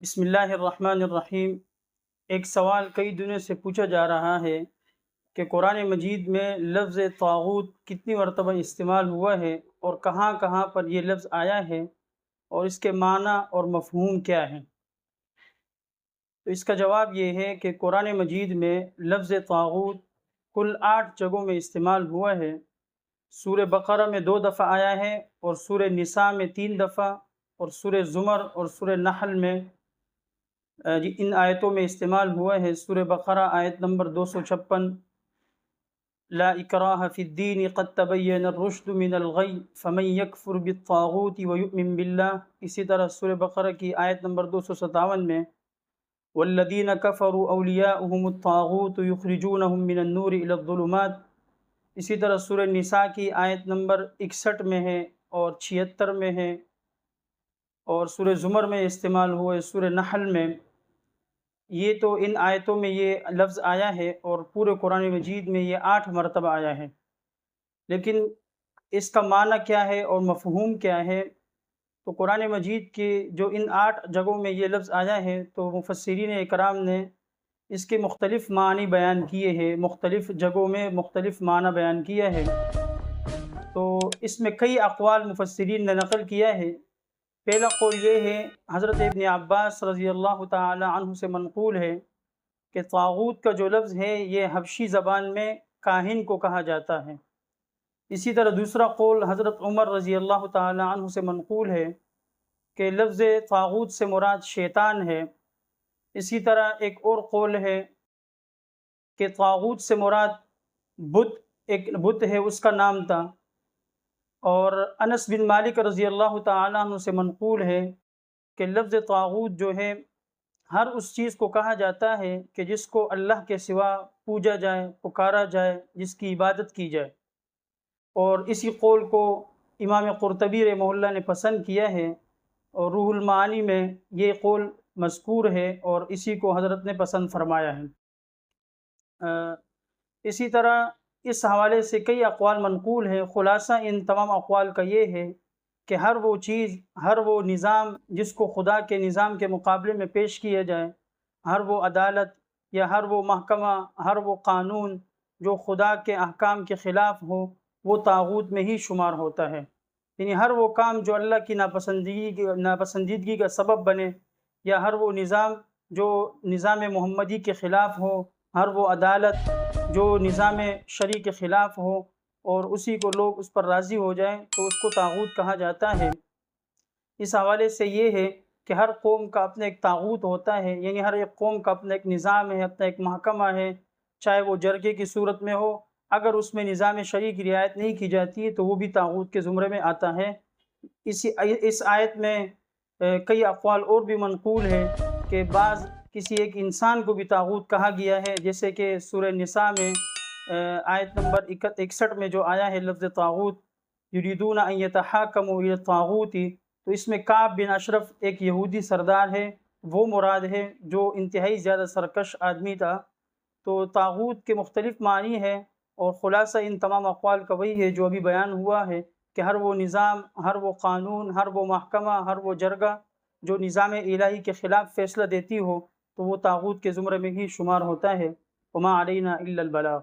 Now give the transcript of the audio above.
بسم اللہ الرحمن الرحیم۔ ایک سوال کئی دنوں سے پوچھا جا رہا ہے کہ قرآن مجید میں لفظ طاغوت کتنی مرتبہ استعمال ہوا ہے اور کہاں کہاں پر یہ لفظ آیا ہے اور اس کے معنی اور مفہوم کیا ہے۔ تو اس کا جواب یہ ہے کہ قرآن مجید میں لفظ طاغوت کل 8 جگہوں میں استعمال ہوا ہے۔ سورہ بقرہ میں 2 دفعہ آیا ہے اور سورہ نساء میں 3 دفعہ اور سورہ زمر اور سورہ نحل میں ان آیتوں میں استعمال ہوا ہے۔ سورہ بقرہ آیت نمبر 256، لا اکراہ فی الدین قد تبین الرشد من الغی فمن یکفر بالطاغوت ویؤمن باللہ۔ اسی طرح سورہ بقرہ کی آیت نمبر 257 میں والذین کفروا اولیاؤہم الطاغوت یخرجونہم من النور الی الظلمات۔ اسی طرح سورہ نساء کی آیت نمبر 61 میں ہے اور 76 میں ہے، اور سورہ زمر میں استعمال ہوئے، سورہ نحل میں۔ یہ تو ان آیتوں میں یہ لفظ آیا ہے اور پورے قرآن مجید میں یہ 8 مرتبہ آیا ہے، لیکن اس کا معنی کیا ہے اور مفہوم کیا ہے؟ تو قرآن مجید کے جو ان 8 جگہوں میں یہ لفظ آیا ہے تو مفسرین اکرام نے اس کے مختلف معنی بیان کیے ہیں، مختلف جگہوں میں مختلف معنی بیان کیا ہے۔ تو اس میں کئی اقوال مفسرین نے نقل کیا ہے۔ پہلا قول یہ ہے، حضرت ابن عباس رضی اللہ تعالی عنہ سے منقول ہے کہ طاغوت کا جو لفظ ہے یہ حبشی زبان میں کاہن کو کہا جاتا ہے۔ اسی طرح دوسرا قول حضرت عمر رضی اللہ تعالی عنہ سے منقول ہے کہ لفظ طاغوت سے مراد شیطان ہے۔ اسی طرح ایک اور قول ہے کہ طاغوت سے مراد بت، ایک بت ہے اس کا نام تھا۔ اور انس بن مالک رضی اللہ تعالیٰ عنہ سے منقول ہے کہ لفظ طاغوت جو ہے ہر اس چیز کو کہا جاتا ہے کہ جس کو اللہ کے سوا پوجا جائے، پکارا جائے، جس کی عبادت کی جائے۔ اور اسی قول کو امام قرطبی رحمہ اللہ نے پسند کیا ہے، اور روح المعانی میں یہ قول مذکور ہے اور اسی کو حضرت نے پسند فرمایا ہے۔ اسی طرح اس حوالے سے کئی اقوال منقول ہیں۔ خلاصہ ان تمام اقوال کا یہ ہے کہ ہر وہ چیز، ہر وہ نظام جس کو خدا کے نظام کے مقابلے میں پیش کیا جائے، ہر وہ عدالت یا ہر وہ محکمہ، ہر وہ قانون جو خدا کے احکام کے خلاف ہو، وہ طاغوت میں ہی شمار ہوتا ہے۔ یعنی ہر وہ کام جو اللہ کی ناپسندیدگی کا سبب بنے، یا ہر وہ نظام جو نظام محمدی کے خلاف ہو، ہر وہ عدالت جو نظام شرعی کے خلاف ہو اور اسی کو لوگ اس پر راضی ہو جائیں تو اس کو طاغوت کہا جاتا ہے۔ اس حوالے سے یہ ہے کہ ہر قوم کا اپنا ایک طاغوت ہوتا ہے، یعنی ہر ایک قوم کا اپنا ایک نظام ہے، اپنا ایک محکمہ ہے، چاہے وہ جرگے کی صورت میں ہو، اگر اس میں نظام شرعی کی رعایت نہیں کی جاتی ہے تو وہ بھی طاغوت کے زمرے میں آتا ہے۔ اس آیت میں کئی اقوال اور بھی منقول ہیں کہ بعض کسی ایک انسان کو بھی طاغوت کہا گیا ہے، جیسے کہ سورہ نساء میں آیت نمبر 61 میں جو آیا ہے لفظ طاغوت، یریدون ان یتحاکموا الی الطاغوت، تو اس میں کعب بن اشرف ایک یہودی سردار ہے، وہ مراد ہے جو انتہائی زیادہ سرکش آدمی تھا۔ تو طاغوت کے مختلف معنی ہے، اور خلاصہ ان تمام اقوال کا وہی ہے جو ابھی بیان ہوا ہے کہ ہر وہ نظام، ہر وہ قانون، ہر وہ محکمہ، ہر وہ جرگہ جو نظام الہی کے خلاف فیصلہ دیتی ہو تو وہ طاغوت کے زمرے میں ہی شمار ہوتا ہے۔ وما علینا الا البلاغ۔